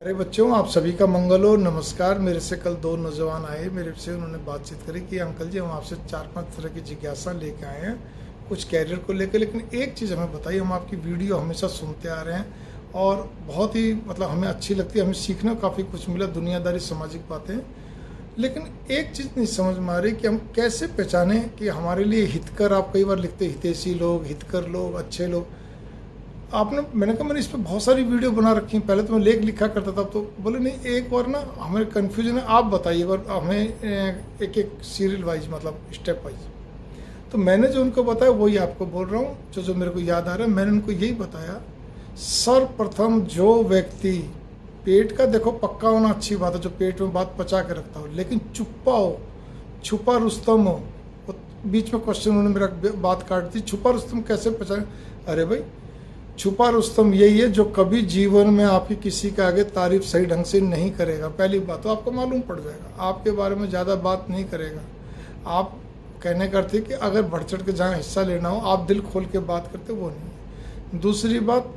अरे बच्चों, आप सभी का मंगल हो। नमस्कार। मेरे से कल दो नौजवान आए, मेरे से उन्होंने बातचीत करी कि अंकल जी, हम आपसे 4-5 तरह की जिज्ञासा लेके आए हैं कुछ कैरियर को लेकर, लेकिन एक चीज़ हमें बताइए। हम आपकी वीडियो हमेशा सुनते आ रहे हैं और बहुत ही हमें अच्छी लगती है, हमें सीखने को काफ़ी कुछ मिला, दुनियादारी सामाजिक बातें। लेकिन एक चीज़ नहीं समझ में आ रही कि हम कैसे पहचानें कि हमारे लिए हितकर, आप कई बार लिखते हितैषी लोग, हितकर लोग, अच्छे लोग। मैंने कहा मैंने इस पर बहुत सारी वीडियो बना रखी हैं, पहले तो मैं लेख लिखा करता था, तो बोले नहीं, एक बार ना हमें कन्फ्यूजन है, आप बताइए एक बार हमें एक एक सीरियल वाइज, स्टेप वाइज। तो मैंने जो उनको बताया वही आपको बोल रहा हूँ, जो मेरे को याद आ रहा है। मैंने उनको यही बताया, सर्वप्रथम जो व्यक्ति पेट का, देखो पक्का होना अच्छी बात है, जो पेट में बात पचा के रखता हो, लेकिन चुप्पा हो, छुपा रुस्तम हो। बीच में क्वेश्चन उन्होंने मेरा बात काट दी, छुपा रुस्तम कैसे पचा? अरे भाई, छुपा रुस्तम यही है जो कभी जीवन में आपकी किसी के आगे तारीफ सही ढंग से नहीं करेगा। पहली बात तो आपको मालूम पड़ जाएगा, आपके बारे में ज़्यादा बात नहीं करेगा। आप कहने करते कि अगर बढ़ चढ़ के जहाँ हिस्सा लेना हो, आप दिल खोल के बात करते, वो नहीं है। दूसरी बात,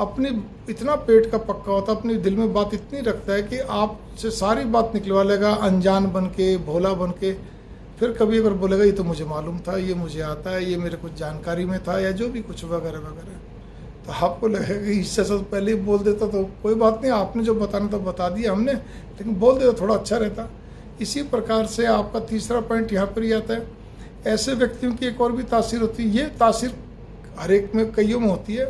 अपनी इतना पेट का पक्का होता, अपने दिल में बात इतनी रखता है कि आपसे सारी बात निकलवा लेगा, अनजान बन के, भोला बन के। फिर कभी अगर बोलेगा ये तो मुझे मालूम था, ये मुझे आता है, ये मेरे कुछ जानकारी में था, या जो भी कुछ वगैरह वगैरह, तो आपको लगेगा कि इससे सब पहले ही बोल देता तो कोई बात नहीं, आपने जो बताना था बता दिया हमने, लेकिन बोल देता थोड़ा अच्छा रहता। इसी प्रकार से आपका तीसरा पॉइंट यहाँ पर ही आता है, ऐसे व्यक्तियों की एक और भी तासीर होती है। ये तासीर हर एक में, कईयों में होती है,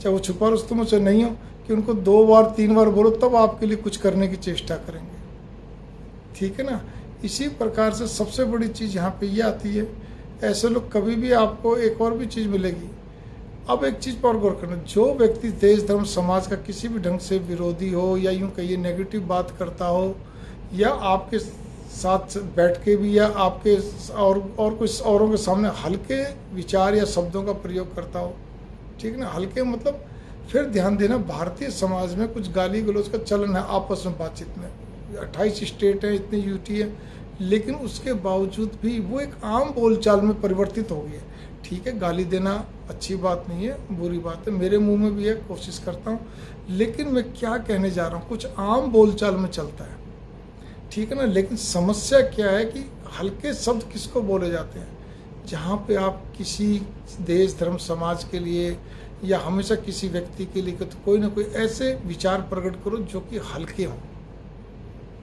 चाहे वो छुपा रुस्तम हो चाहे नहीं हो, कि उनको 2 बार 3 बार बोलो तब आपके लिए कुछ करने की चेष्टा करेंगे। ठीक है ना? इसी प्रकार से सबसे बड़ी चीज़ यहाँ पे ये आती है, ऐसे लोग कभी भी, आपको एक और भी चीज़ मिलेगी। अब एक चीज़ पर गौर करना, जो व्यक्ति देश धर्म समाज का किसी भी ढंग से विरोधी हो, या यूँ कहिए नेगेटिव बात करता हो, या आपके साथ बैठ के भी, या आपके और कुछ औरों के सामने हल्के विचार या शब्दों का प्रयोग करता हो, ठीक ना, हल्के फिर ध्यान देना, भारतीय समाज में कुछ गाली गलौज का चलन है आपस में बातचीत में। 28 स्टेट है, इतनी यूटी है, लेकिन उसके बावजूद भी वो एक आम बोलचाल में परिवर्तित हो गई है। ठीक है, गाली देना अच्छी बात नहीं है, बुरी बात है, मेरे मुंह में भी है, कोशिश करता हूँ, लेकिन मैं क्या कहने जा रहा हूँ, कुछ आम बोलचाल में चलता है। ठीक है ना? लेकिन समस्या क्या है कि हल्के शब्द किसको बोले जाते हैं? जहाँ पे आप किसी देश धर्म समाज के लिए, या हमेशा किसी व्यक्ति के लिए, तो कोई ना कोई ऐसे विचार प्रकट करो जो कि हल्के हों।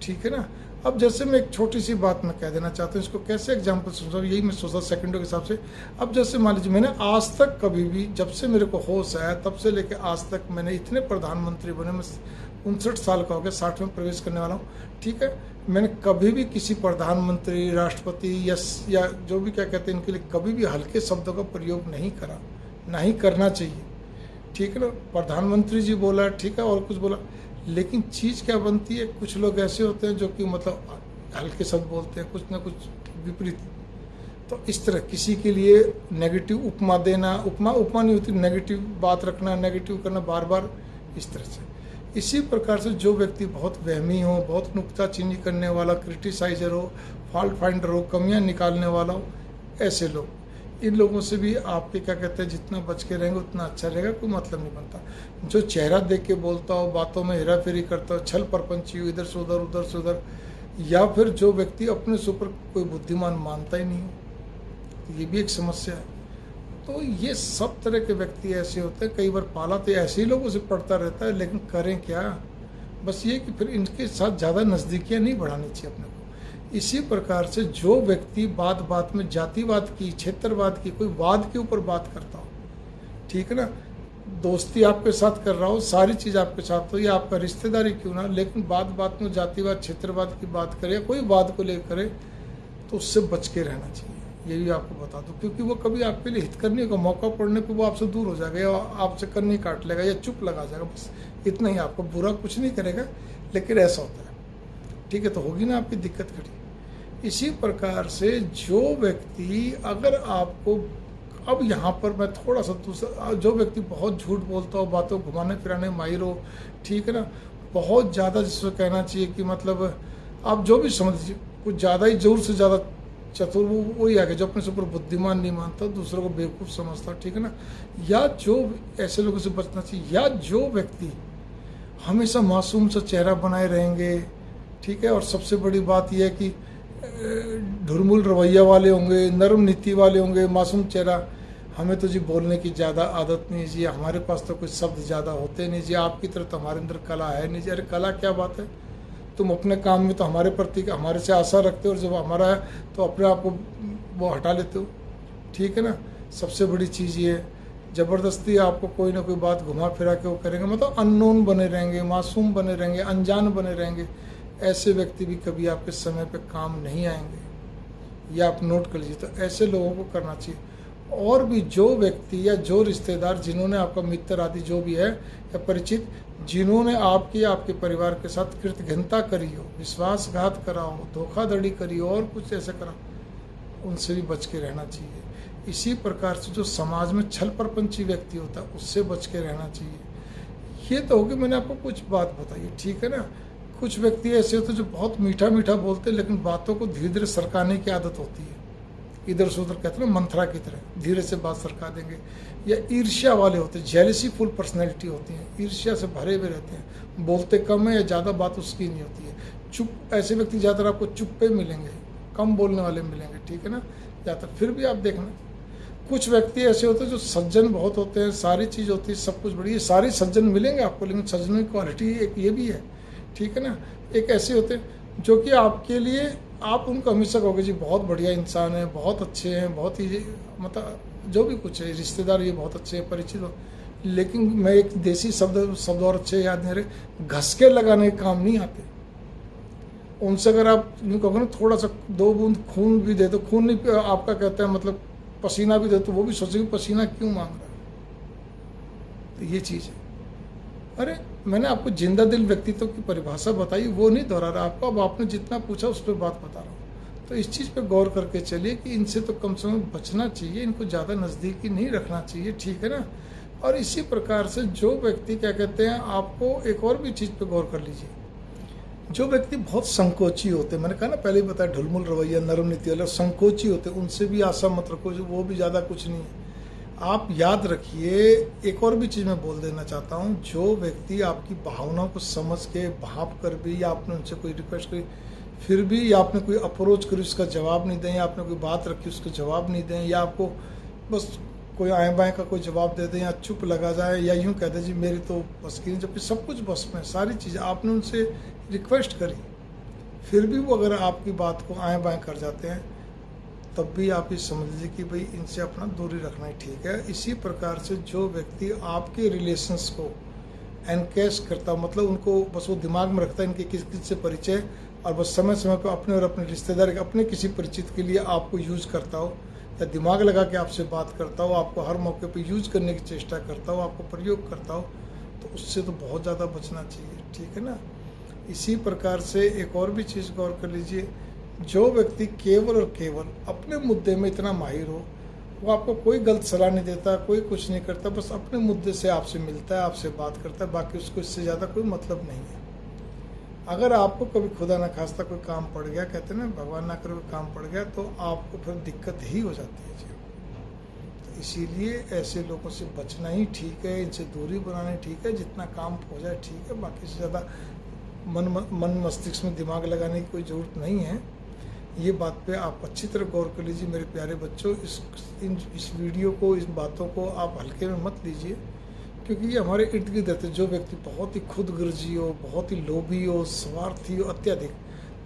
ठीक है ना? अब जैसे मैं एक छोटी सी बात मैं कह देना चाहता हूँ, इसको कैसे एग्जाम्पल समझाऊँ, यही मैं सोचा सेकंडों के हिसाब से। अब जैसे मान लीजिए, मैंने आज तक कभी भी, जब से मेरे को होश आया तब से लेकर आज तक, मैंने इतने प्रधानमंत्री बने, मैं 59 साल का हो गया, 60 में प्रवेश करने वाला हूँ। ठीक है, मैंने कभी भी किसी प्रधानमंत्री, राष्ट्रपति या जो भी क्या कहते हैं, इनके लिए कभी भी हल्के शब्दों का प्रयोग नहीं करा, ना ही करना चाहिए। ठीक है ना? प्रधानमंत्री जी बोला, ठीक है, और कुछ बोला, लेकिन चीज़ क्या बनती है, कुछ लोग ऐसे होते हैं जो कि हल्के शब्द बोलते हैं, कुछ ना कुछ विपरीत। तो इस तरह किसी के लिए नेगेटिव उपमा देना, उपमा नहीं होती, नेगेटिव बात रखना, नेगेटिव करना बार बार, इस तरह से। इसी प्रकार से जो व्यक्ति बहुत वहमी हो, बहुत नुक्ताचीनी करने वाला, क्रिटिसाइजर हो, फॉल्ट फाइंडर हो, कमियां निकालने वाला हो, ऐसे लोग, इन लोगों से भी आपके क्या कहते हैं, जितना बच के रहेंगे उतना अच्छा रहेगा, कोई मतलब नहीं बनता। जो चेहरा देख के बोलता हो, बातों में हेरा फेरी करता हो, छल परपंची हो, इधर से उधर, उधर से उधर, या फिर जो व्यक्ति अपने से ऊपर कोई बुद्धिमान मानता ही नहीं हो, तो ये भी एक समस्या है। तो ये सब तरह के व्यक्ति ऐसे होते हैं, कई बार पाला तो ऐसे ही लोगों से पड़ता रहता है, लेकिन करें क्या? बस ये कि फिर इनके साथ ज़्यादा नज़दीकियाँ नहीं बढ़ानी चाहिए अपने को। इसी प्रकार से जो व्यक्ति बात बात में जातिवाद की, क्षेत्रवाद की, कोई वाद के ऊपर बात करता हो, ठीक है ना, दोस्ती आपके साथ कर रहा हो, सारी चीज़ आपके साथ हो, या आपका रिश्तेदारी क्यों ना, लेकिन बात बात में जातिवाद, क्षेत्रवाद की बात करे, कोई वाद को लेकर करे, तो उससे बच के रहना चाहिए। ये भी आपको बता दूं, क्योंकि वो कभी आपके लिए हित करने का मौका पड़ने पे वो आपसे दूर हो जाएगा, या आपसे कन्नी काट लेगा, या चुप लगा जाएगा, बस इतना ही। आपको बुरा कुछ नहीं करेगा, लेकिन ऐसा होता है। ठीक है, तो होगी ना आपकी दिक्कत खड़ी। इसी प्रकार से जो व्यक्ति, अगर आपको, अब यहाँ पर मैं थोड़ा सा दूसरा, जो व्यक्ति बहुत झूठ बोलता हो, बातों घुमाने फिराने माहिर हो, ठीक है ना, बहुत ज़्यादा, जिसको कहना चाहिए कि आप जो भी समझ लीजिए, कुछ ज़्यादा ही, जोर से ज़्यादा चतुर, वही आ गया जो अपने से ऊपर बुद्धिमान नहीं मानता, दूसरों को बेवकूफ़ समझता, ठीक है ना, या जो, ऐसे लोगों से बचना चाहिए। या जो व्यक्ति हमेशा मासूम सा चेहरा बनाए रहेंगे, ठीक है। और सबसे बड़ी बात यह है कि ढुलमुल रवैया वाले होंगे, नरम नीति वाले होंगे, मासूम चेहरा। हमें तो जी बोलने की ज़्यादा आदत नहीं जी, हमारे पास तो कुछ शब्द ज़्यादा होते नहीं जी, आपकी तरह तो हमारे अंदर कला है नहीं जी। अरे कला क्या बात है, तुम अपने काम में तो हमारे प्रति हमारे से आशा रखते हो, और जब हमारा है तो अपने आप को वो हटा लेते हो, ठीक है ना। सबसे बड़ी चीज़ ये है, ज़बरदस्ती आपको कोई ना कोई बात घुमा फिरा के वो करेंगे, मतलब अननोन बने रहेंगे, मासूम बने रहेंगे, अनजान बने रहेंगे। ऐसे व्यक्ति भी कभी आपके समय पे काम नहीं आएंगे, ये आप नोट कर लीजिए। तो ऐसे लोगों को करना चाहिए। और भी जो व्यक्ति या जो रिश्तेदार जिन्होंने आपका मित्र आदि जो भी है या परिचित, जिन्होंने आपके परिवार के साथ कृतघ्नता करी हो, विश्वासघात करा हो, धोखाधड़ी करी हो और कुछ ऐसा करा, उनसे भी बच के रहना चाहिए। इसी प्रकार से जो समाज में छल प्रपंची व्यक्ति होता है उससे बच के रहना चाहिए। ये तो होगी, मैंने आपको कुछ बात बताई, ठीक है ना। कुछ व्यक्ति ऐसे होते हैं जो बहुत मीठा मीठा बोलते हैं, लेकिन बातों को धीरे धीरे सरकाने की आदत होती है। इधर से उधर कहते हैं ना, मंथरा की तरह धीरे से बात सरका देंगे। या ईर्ष्या वाले होते हैं, जेलसी फुल पर्सनैलिटी होती है, ईर्ष्या से भरे हुए रहते हैं, बोलते कम है या ज़्यादा बात उसकी नहीं होती है। चुप, ऐसे व्यक्ति ज़्यादातर आपको चुप्पे मिलेंगे, कम बोलने वाले मिलेंगे, ठीक है ना, ज़्यादातर। फिर भी आप देखना, कुछ व्यक्ति ऐसे होते हैं जो सज्जन बहुत होते हैं, सारी चीज़ होती है, सब कुछ बढ़िया, सारे सज्जन मिलेंगे आपको, लेकिन सज्जनों की क्वालिटी एक ये भी है, ठीक है ना। एक ऐसे होते हैं जो कि आपके लिए, आप उनको हमेशा कहोगे जी बहुत बढ़िया इंसान है, बहुत अच्छे हैं, बहुत ही मतलब जो भी कुछ है, रिश्तेदार ये बहुत अच्छे हैं, परिचित हो, लेकिन मैं एक देसी शब्द और अच्छे याद नहीं रहे, घसके लगाने के काम नहीं आते। उनसे अगर आप यूँ कहोगे ना, थोड़ा सा 2 बूंद खून भी दे दो, खून नहीं आपका कहता है मतलब पसीना भी दे, तो वो भी सोचेंगे पसीना क्यों मांग रहा है। तो ये चीज़ है। अरे मैंने आपको जिंदा दिल व्यक्तित्व की परिभाषा बताई, वो नहीं दोहरा रहा आपको, अब आपने जितना पूछा उस पर बात बता रहा हूँ। तो इस चीज़ पे गौर करके चलिए कि इनसे तो कम से कम बचना चाहिए, इनको ज़्यादा नज़दीकी नहीं रखना चाहिए, ठीक है ना। और इसी प्रकार से जो व्यक्ति क्या कहते हैं, आपको एक और भी चीज़ पे गौर कर लीजिए, जो व्यक्ति बहुत संकोची होते हैं, मैंने कहा ना पहले ही बताया, ढुलमुल रवैया, नरम नीति वाले, संकोची होते हैं, उनसे भी आशा मत रखो, वो भी ज़्यादा कुछ नहीं है। आप याद रखिए, एक और भी चीज़ मैं बोल देना चाहता हूँ, जो व्यक्ति आपकी भावनाओं को समझ के भाप कर भी, या आपने उनसे कोई रिक्वेस्ट करी फिर भी, या आपने कोई अप्रोच करी उसका जवाब नहीं दें, या आपने कोई बात रखी उसका जवाब नहीं दें, या आपको बस कोई आए बाएँ का कोई जवाब दे दें, या चुप लगा जाए, या यूँ कह दें जी मेरी तो बस की नहीं, जबकि सब कुछ बस में, सारी चीज़ें आपने उनसे रिक्वेस्ट करी, फिर भी वो अगर आपकी बात को आए बाएँ कर जाते हैं, तब भी आप ये समझ लीजिए कि भाई इनसे अपना दूरी रखना ही ठीक है। इसी प्रकार से जो व्यक्ति आपके रिलेशंस को एनकैश करता, मतलब उनको बस वो दिमाग में रखता है इनके किस किस से परिचय, और बस समय समय पर अपने और अपने रिश्तेदार, अपने किसी परिचित के लिए आपको यूज़ करता हो, या दिमाग लगा के आपसे बात करता हो, आपको हर मौके पर यूज़ करने की चेष्टा करता हो, आपको प्रयोग करता हो, तो उससे तो बहुत ज़्यादा बचना चाहिए, ठीक है ना। इसी प्रकार से एक और भी चीज़ गौर कर लीजिए, जो व्यक्ति केवल और केवल अपने मुद्दे में इतना माहिर हो, वो आपको कोई गलत सलाह नहीं देता, कोई कुछ नहीं करता, बस अपने मुद्दे से आपसे मिलता है, आपसे बात करता है, बाकी उसको इससे ज़्यादा कोई मतलब नहीं है। अगर आपको कभी खुदा न खास्ता कोई काम पड़ गया, कहते हैं ना भगवान ना करे कोई काम पड़ गया, तो आपको फिर दिक्कत ही हो जाती है जी। तो इसीलिए ऐसे लोगों से बचना ही ठीक है, इनसे दूरी बनानी ठीक है, जितना काम हो जाए ठीक है, बाकी से ज़्यादा मन मस्तिष्क में दिमाग लगाने की कोई ज़रूरत नहीं है। ये बात पे आप अच्छी तरह गौर कर लीजिए मेरे प्यारे बच्चों। इस वीडियो को, इस बातों को आप हल्के में मत लीजिए, क्योंकि ये हमारे इर्द गिर्द रहते हैं। जो व्यक्ति बहुत ही खुदगर्जी हो, बहुत ही लोभी हो, स्वार्थी हो अत्यधिक,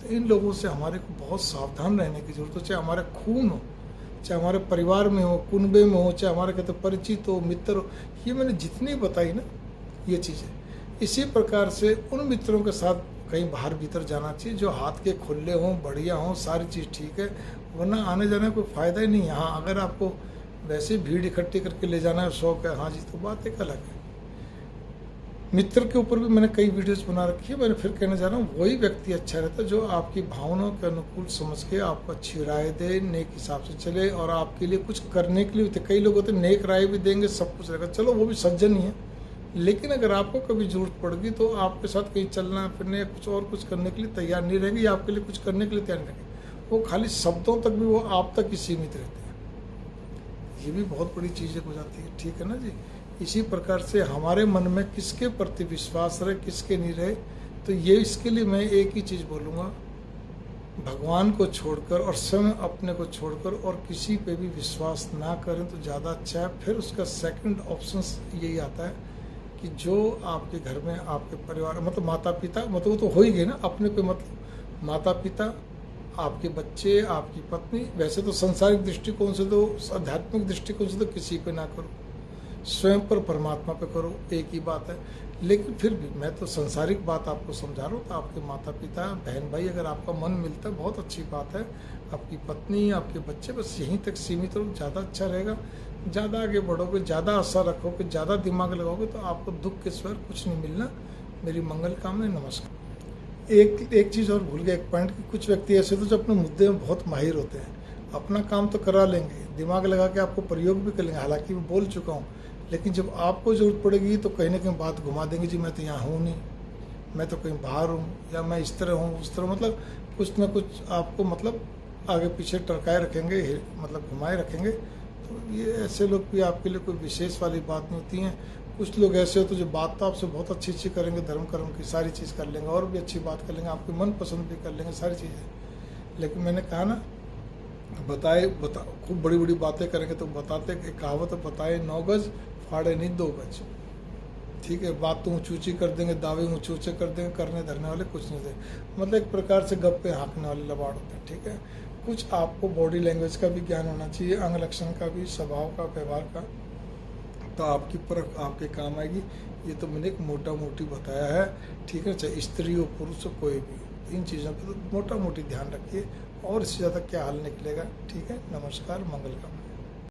तो इन लोगों से हमारे को बहुत सावधान रहने की ज़रूरत है। चाहे हमारे खून हो, चाहे हमारे परिवार में हो, कुनबे में हो, चाहे हमारे कहते परिचित हो, मित्र हो, ये मैंने जितनी बताई ना ये चीज़ें, इसी प्रकार से उन मित्रों के साथ कहीं बाहर भीतर जाना चाहिए जो हाथ के खुले हों, बढ़िया हों, सारी चीज़ ठीक है, वरना आने जाने का कोई फ़ायदा ही नहीं है। हाँ, अगर आपको वैसे भीड़ इकट्ठी करके ले जाना है, शौक है, हाँ जी, तो बात एक अलग है। मित्र के ऊपर भी मैंने कई वीडियोस बना रखी है। मैंने फिर कहने जा रहा हूँ, वही व्यक्ति अच्छा रहता है जो आपकी भावनाओं के अनुकूल समझ के आपको अच्छी राय दे, नेक हिसाब से चले और आपके लिए कुछ करने के लिए होते। कई लोग होते नेक राय भी देंगे, सब कुछ रहेगा, चलो वो भी सज्जन ही है, लेकिन अगर आपको कभी जरूरत पड़ेगी तो आपके साथ कहीं चलना फिरने या कुछ करने के लिए तैयार नहीं रहेंगे, या आपके लिए कुछ करने के लिए तैयार नहीं रहेंगे। वो खाली शब्दों तक भी वो आप तक ही सीमित रहते हैं। ये भी बहुत बड़ी चीज़ें हो जाती है, ठीक है ना जी। इसी प्रकार से हमारे मन में किसके प्रति विश्वास रहे, किसके नहीं रहे, तो ये इसके लिए मैं एक ही चीज़ बोलूँगा, भगवान को छोड़कर और स्वयं अपने को छोड़कर और किसी पे भी विश्वास ना करें तो ज़्यादा अच्छा है। फिर उसका सेकंड ऑप्शन यही आता है कि जो आपके घर में आपके परिवार मतलब माता पिता मतलब वो तो हो ही गए ना अपने पे, मतलब माता पिता, आपके बच्चे, आपकी पत्नी। वैसे तो सांसारिक दृष्टिकोण से तो, आध्यात्मिक दृष्टिकोण से तो किसी पे ना करो, स्वयं पर परमात्मा पे करो, एक ही बात है। लेकिन फिर भी मैं तो संसारिक बात आपको समझा रहा हूँ। तो आपके माता पिता, बहन भाई, अगर आपका मन मिलता है बहुत अच्छी बात है। आपकी पत्नी, आपके बच्चे, बस यहीं तक सीमित रहो, ज़्यादा अच्छा रहेगा। ज़्यादा आगे बढ़ोगे, ज़्यादा आशा रखोगे, ज़्यादा दिमाग लगाओगे तो आपको दुख के सिवा कुछ नहीं मिलना। मेरी मंगल कामना। नमस्कार। एक चीज़ और भूल गया, एक पॉइंट कि कुछ व्यक्ति ऐसे तो जो अपने मुद्दे में बहुत माहिर होते हैं, अपना काम तो करा लेंगे, दिमाग लगा के आपको प्रयोग भी कर लेंगे, हालांकि मैं बोल चुका हूँ, लेकिन जब आपको ज़रूरत पड़ेगी तो कहीं ना कहीं बात घुमा देंगे, जी मैं तो यहाँ हूँ नहीं, मैं तो कहीं बाहर हूँ, या मैं इस तरह हूँ उस तरह, मतलब कुछ ना कुछ आपको मतलब आगे पीछे टरकाए रखेंगे, मतलब घुमाए रखेंगे। तो ये ऐसे लोग भी आपके लिए कोई विशेष वाली बात नहीं होती हैं। कुछ लोग ऐसे होते जो बात तो आपसे बहुत अच्छी अच्छी करेंगे, धर्म कर्म की सारी चीज़ कर लेंगे और भी अच्छी बात कर लेंगे, आपकी मन पसंद भी कर लेंगे सारी चीज़ें। लेकिन मैंने कहा ना, खूब बड़ी बड़ी बातें करेंगे तो बताते, एक कहावत है, बताए 9 गज फाड़े नहीं 2 गज। ठीक है, बात तो ऊँची ऊँची कर देंगे, दावे ऊँचे ऊँचे कर देंगे, करने धरने वाले कुछ नहीं देंगे, मतलब एक प्रकार से गप्पे हाँकने वाले लबाड़ होते हैं। ठीक है, कुछ आपको बॉडी लैंग्वेज का भी ज्ञान होना चाहिए, अंग लक्षण का भी, स्वभाव का, व्यवहार का, तो आपकी परख आपके काम आएगी। ये तो मैंने एक मोटा मोटी बताया है। ठीक है, चाहे स्त्री हो पुरुष हो कोई भी, इन चीज़ों पर तो मोटा मोटी ध्यान रखिए, और इससे ज़्यादा क्या हाल निकलेगा। ठीक है, नमस्कार, मंगल कामना।